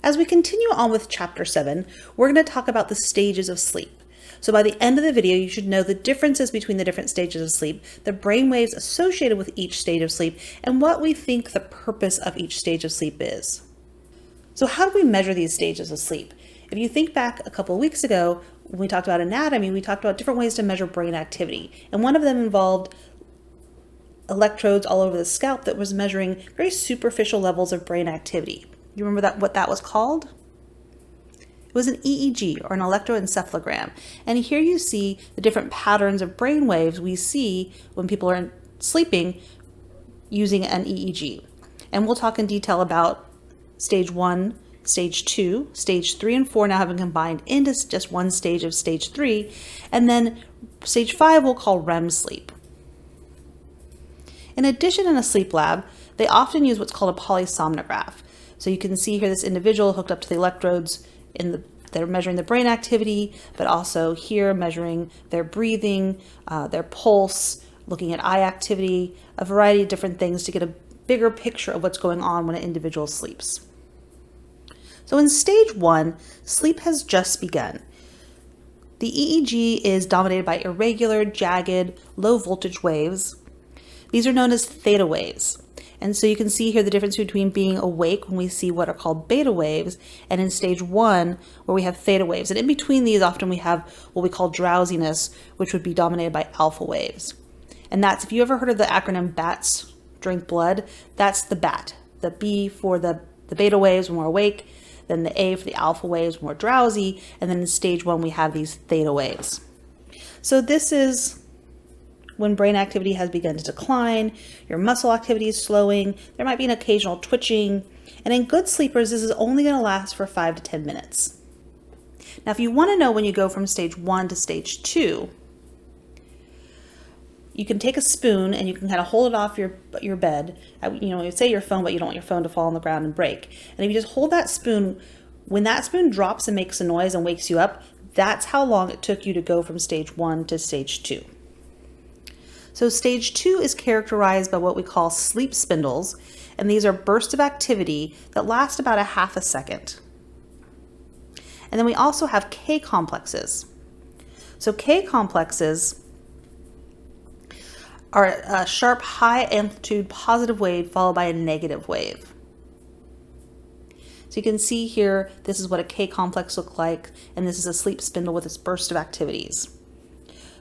As we continue on with Chapter 7, we're going to talk about the stages of sleep. So by the end of the video, you should know the differences between the different stages of sleep, the brain waves associated with each stage of sleep, and what we think the purpose of each stage of sleep is. So how do we measure these stages of sleep? If you think back a couple of weeks ago, when we talked about anatomy, we talked about different ways to measure brain activity. And one of them involved electrodes all over the scalp that was measuring very superficial levels of brain activity. You remember what that was called? It was an EEG, or an electroencephalogram. And here you see the different patterns of brain waves we see when people are sleeping using an EEG. And we'll talk in detail about stage 1, stage 2, stage 3 and 4 now have been combined into just one stage of stage 3. And then stage 5 we'll call REM sleep. In addition, in a sleep lab, they often use what's called a polysomnograph. So you can see here this individual hooked up to the electrodes they're measuring the brain activity, but also here measuring their breathing, their pulse, looking at eye activity, a variety of different things to get a bigger picture of what's going on when an individual sleeps. So in stage 1, sleep has just begun. The EEG is dominated by irregular, jagged, low voltage waves. These are known as theta waves. And so you can see here the difference between being awake when we see what are called beta waves, and in stage 1 where we have theta waves. And in between these often we have what we call drowsiness, which would be dominated by alpha waves. And that's, if you ever heard of the acronym BATS, drink blood, that's the BAT. The B for the beta waves when we're awake, then the A for the alpha waves when we're drowsy, and then in stage 1 we have these theta waves. So this is when brain activity has begun to decline, your muscle activity is slowing, there might be an occasional twitching, and in good sleepers, this is only going to last for 5 to 10 minutes. Now, if you want to know when you go from stage 1 to stage 2, you can take a spoon and you can kind of hold it off your bed. You say your phone, but you don't want your phone to fall on the ground and break. And if you just hold that spoon, when that spoon drops and makes a noise and wakes you up, that's how long it took you to go from stage 1 to stage 2. So stage 2 is characterized by what we call sleep spindles, and these are bursts of activity that last about a half a second. And then we also have K complexes. So K complexes are a sharp, high amplitude positive wave followed by a negative wave. So you can see here, this is what a K complex looks like, and this is a sleep spindle with its burst of activities.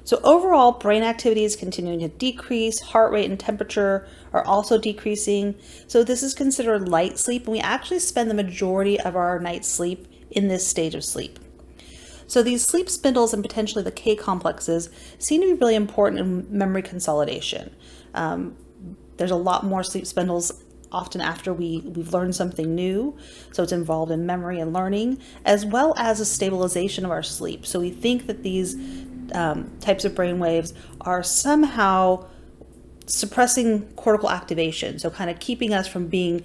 So overall, brain activity is continuing to decrease, heart rate and temperature are also decreasing. So this is considered light sleep, and we actually spend the majority of our night's sleep in this stage of sleep. So these sleep spindles and potentially the K complexes seem to be really important in memory consolidation. There's a lot more sleep spindles often after we've learned something new. So it's involved in memory and learning, as well as a stabilization of our sleep. So we think that these types of brain waves are somehow suppressing cortical activation, so kind of keeping us from being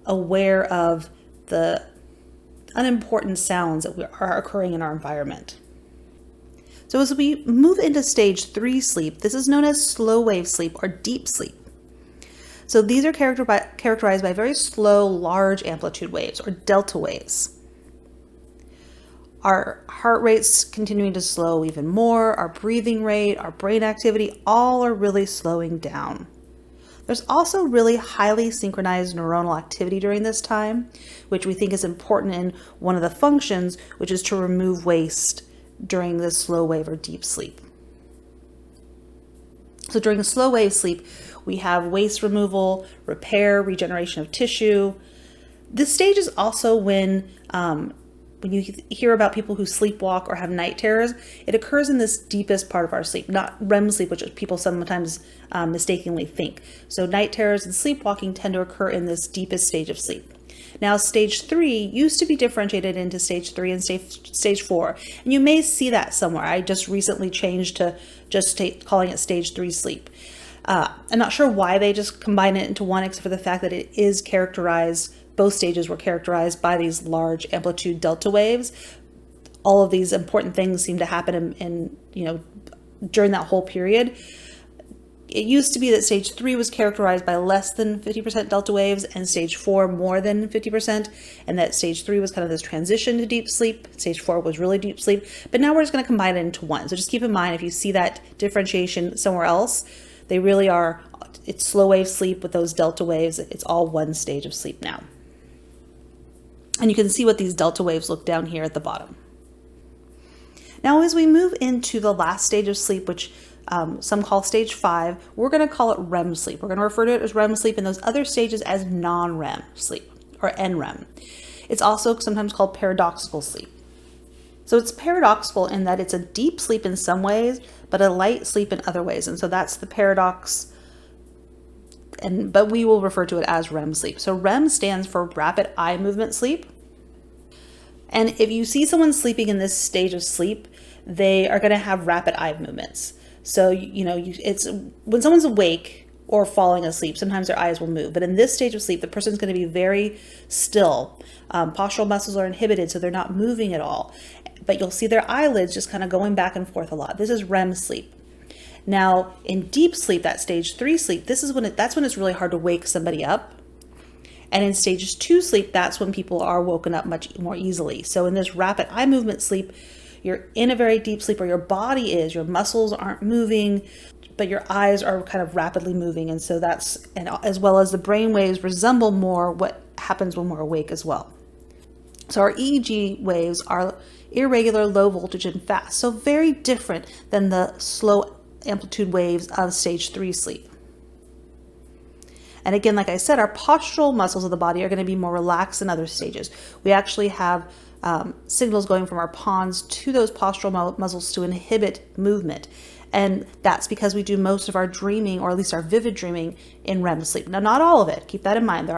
aware of the unimportant sounds that are occurring in our environment. So as we move into stage 3 sleep, this is known as slow wave sleep or deep sleep. So these are characterized by very slow, large amplitude waves or delta waves. Our heart rate's continuing to slow even more, our breathing rate, our brain activity, all are really slowing down. There's also really highly synchronized neuronal activity during this time, which we think is important in one of the functions, which is to remove waste during this slow wave or deep sleep. So during slow wave sleep, we have waste removal, repair, regeneration of tissue. This stage is also when you hear about people who sleepwalk or have night terrors, it occurs in this deepest part of our sleep, not REM sleep, which people sometimes mistakenly think. So night terrors and sleepwalking tend to occur in this deepest stage of sleep. Now, stage 3 used to be differentiated into stage 3 and stage 4, and you may see that somewhere. I just recently changed to just calling it stage 3 sleep. I'm not sure why they just combine it into one, except for the fact that it is characterized, both stages were characterized by these large amplitude delta waves. All of these important things seem to happen in during that whole period. it used to be that stage 3 was characterized by less than 50% delta waves and stage 4 more than 50%, and that stage 3 was kind of this transition to deep sleep. Stage 4 was really deep sleep, but now we're just going to combine it into one. So just keep in mind, if you see that differentiation somewhere else, they really are, it's slow wave sleep with those delta waves. It's all one stage of sleep now. And you can see what these delta waves look down here at the bottom. Now, as we move into the last stage of sleep, which some call stage 5, we're going to call it REM sleep. We're going to refer to it as REM sleep and those other stages as non-REM sleep, or NREM. It's also sometimes called paradoxical sleep. So it's paradoxical in that it's a deep sleep in some ways, but a light sleep in other ways. And so that's the paradox, but we will refer to it as REM sleep. So REM stands for rapid eye movement sleep. And if you see someone sleeping in this stage of sleep, they are going to have rapid eye movements. So, it's when someone's awake or falling asleep, sometimes their eyes will move. But in this stage of sleep, the person's going to be very still. Postural muscles are inhibited, so they're not moving at all. But you'll see their eyelids just kind of going back and forth a lot. This is REM sleep. Now, in deep sleep, that stage 3 sleep, that's when it's really hard to wake somebody up. And in stage 2 sleep, that's when people are woken up much more easily. So in this rapid eye movement sleep, you're in a very deep sleep where your body is, your muscles aren't moving, but your eyes are kind of rapidly moving. And so and as well as the brain waves resemble more what happens when we're awake as well. So our EEG waves are irregular, low voltage, and fast. So very different than the slow amplitude waves of stage 3 sleep. And again, like I said, our postural muscles of the body are going to be more relaxed in other stages. We actually have signals going from our pons to those postural muscles to inhibit movement. And that's because we do most of our dreaming, or at least our vivid dreaming, in REM sleep. Now, not all of it. Keep that in mind.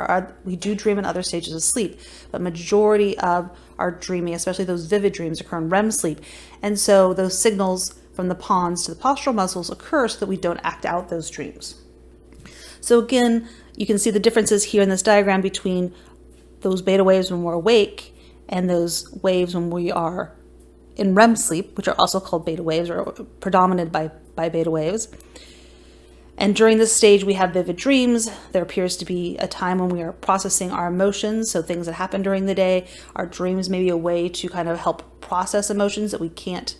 We do dream in other stages of sleep, but majority of our dreaming, especially those vivid dreams, occur in REM sleep. And so those signals from the pons to the postural muscles occur so that we don't act out those dreams. So again, you can see the differences here in this diagram between those beta waves when we're awake and those waves when we are in REM sleep, which are also called beta waves, or predominated by beta waves. And during this stage, we have vivid dreams. There appears to be a time when we are processing our emotions, so things that happen during the day. Our dreams may be a way to kind of help process emotions that we can't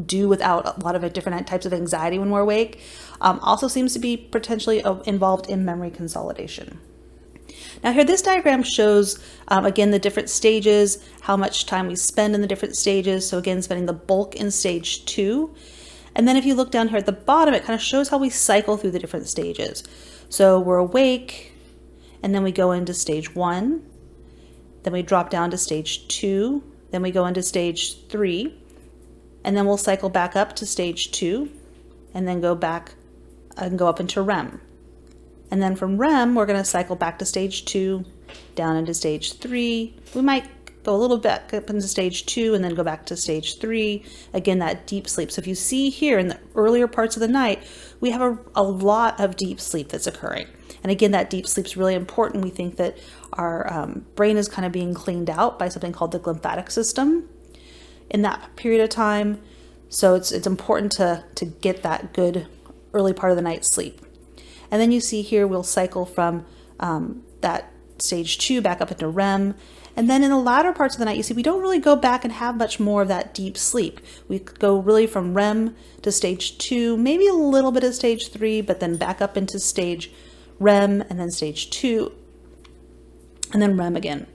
do without a lot of different types of anxiety when we're awake. Also seems to be potentially involved in memory consolidation. Now here, this diagram shows, again, the different stages, how much time we spend in the different stages. So again, spending the bulk in stage 2. And then if you look down here at the bottom, it kind of shows how we cycle through the different stages. So we're awake, and then we go into stage 1, then we drop down to stage 2, then we go into stage 3, and then we'll cycle back up to stage 2, and then go back and go up into REM. And then from REM, we're going to cycle back to stage 2, down into stage 3. We might go a little bit up into stage 2 and then go back to stage 3. Again, that deep sleep. So if you see here in the earlier parts of the night, we have a lot of deep sleep that's occurring. And again, that deep sleep is really important. We think that our brain is kind of being cleaned out by something called the lymphatic system in that period of time. So it's important to get that good early part of the night sleep. And then you see here, we'll cycle from that stage 2 back up into REM. And then in the latter parts of the night, you see we don't really go back and have much more of that deep sleep. We go really from REM to stage 2, maybe a little bit of stage 3, but then back up into stage REM, and then stage 2, and then REM again.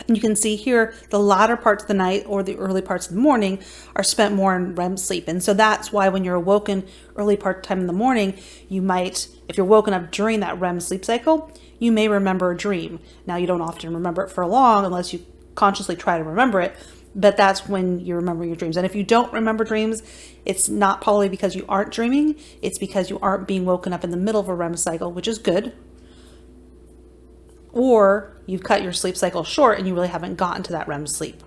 And you can see here, the latter parts of the night or the early parts of the morning are spent more in REM sleep. And so that's why when you're awoken early part time in the morning, you might, if you're woken up during that REM sleep cycle, you may remember a dream. Now, you don't often remember it for long unless you consciously try to remember it, but that's when you remember your dreams. And if you don't remember dreams, it's not probably because you aren't dreaming, it's because you aren't being woken up in the middle of a REM cycle, which is good. Or you've cut your sleep cycle short and you really haven't gotten to that REM sleep.